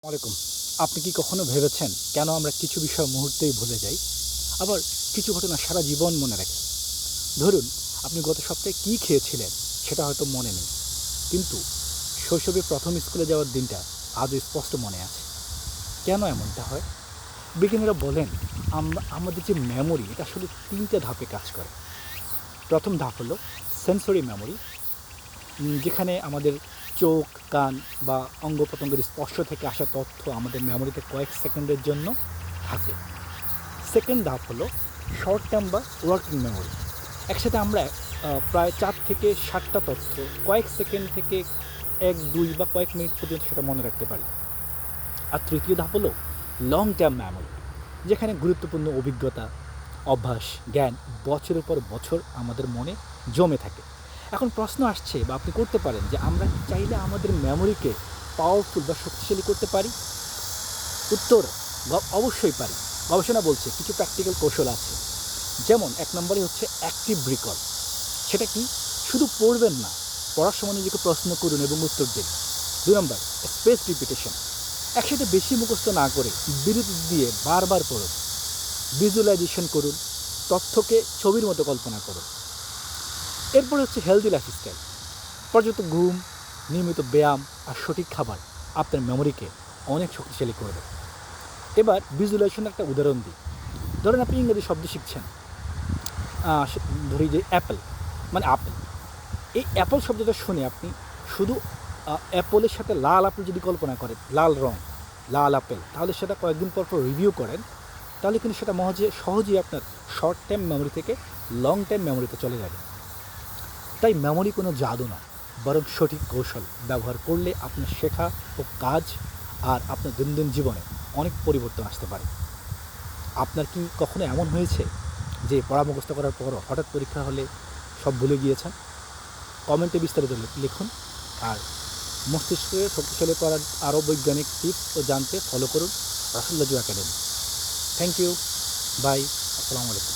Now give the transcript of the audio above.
আলাইকুম। আপনি কি কখনো ভেবেছেন কেন আমরা কিছু বিষয় মুহূর্তেই ভুলে যাই, আবার কিছু ঘটনা সারা জীবন মনে রাখি? ধরুন, আপনি গত সপ্তাহে কী খেয়েছিলেন সেটা হয়তো মনে নেই, কিন্তু শৈশবে প্রথম স্কুলে যাওয়ার দিনটা আজও স্পষ্ট মনে আছে। কেন এমনটা হয়? বিজ্ঞানীরা বলেন আমাদের যে মেমোরি এটা আসলে তিনটে ধাপে কাজ করে। প্রথম ধাপ হলো সেন্সরি মেমোরি, যেখানে আমাদের চোখ, কান বা অঙ্গ প্রত্যঙ্গের স্পর্শ থেকে আসা তথ্য আমাদের মেমোরিতে কয়েক সেকেন্ডের জন্য থাকে। সেকেন্ড ধাপ হলো শর্ট টার্ম বা ওয়ার্কিং মেমোরি। একসাথে আমরা প্রায় 4 থেকে 7টা তথ্য কয়েক সেকেন্ড থেকে 1, 2 বা কয়েক মিনিট পর্যন্ত সেটা মনে রাখতে পারি। আর তৃতীয় ধাপ হলো লং টার্ম মেমোরি, যেখানে গুরুত্বপূর্ণ অভিজ্ঞতা, অভ্যাস, জ্ঞান বছরের পর বছর আমাদের মনে জমে থাকে। এখন প্রশ্ন আসছে বা আপনি করতে পারেন যে আমরা চাইলে আমাদের মেমোরিকে পাওয়ারফুল বা শক্তিশালী করতে পারি। উত্তর অবশ্যই পারি। গবেষণা বলছে কিছু প্র্যাকটিক্যাল কৌশল আছে। যেমন 1 নম্বরে হচ্ছে অ্যাক্টিভ রিকল। সেটা কি? শুধু পড়বেন না, পড়ার সময় নিজেকে প্রশ্ন করুন এবং উত্তর দিন। 2 নম্বর স্পেস রিপিটেশন। একসাথে বেশি মুখস্থ না করে বিরতি দিয়ে বারবার পড়ুন। ভিজুয়ালাইজেশন করুন, তথ্যকে ছবির মতো কল্পনা করুন। এরপরে হচ্ছে হেলদি লাইফস্টাইল। পর্যাপ্ত ঘুম, নিয়মিত ব্যায়াম আর সঠিক খাবার আপনার মেমোরিকে অনেক শক্তিশালী করবে। এবার ভিজুয়ালাইজেশনের একটা উদাহরণ দিই। ধরেন আপনি ইংরেজি শব্দ শিখছেন, ধরি যে অ্যাপেল মানে আপেল। এই অ্যাপল শব্দটা শুনে আপনি শুধু অ্যাপলের সাথে লাল আপেল যদি কল্পনা করেন, লাল রং, লাল আপেল, তাহলে সেটা কয়েকদিন পর রিভিউ করেন, তাহলে কিন্তু সেটা সহজেই আপনার শর্ট টাইম মেমোরি থেকে লং টাইম মেমোরিতে চলে যাবে। তাই মেমোরি কোনো জাদু না, বরং সঠিক কৌশল ব্যবহার করলে আপনার শেখা ও কাজ আর আপনার দৈনন্দিন জীবনে অনেক পরিবর্তন আসতে পারে। আপনার কি কখনো এমন হয়েছে যে পড়া মুখস্থ করার পরও হঠাৎ পরীক্ষা হলে সব ভুলে গিয়েছেন? কমেন্টে বিস্তারিত লিখুন। আর মস্তিষ্ককে শক্তিশালী করার আরও বৈজ্ঞানিক টিপস ও জানতে ফলো করুন Russell Raju academy. Thank you. Bye. আসসালামু আলাইকুম।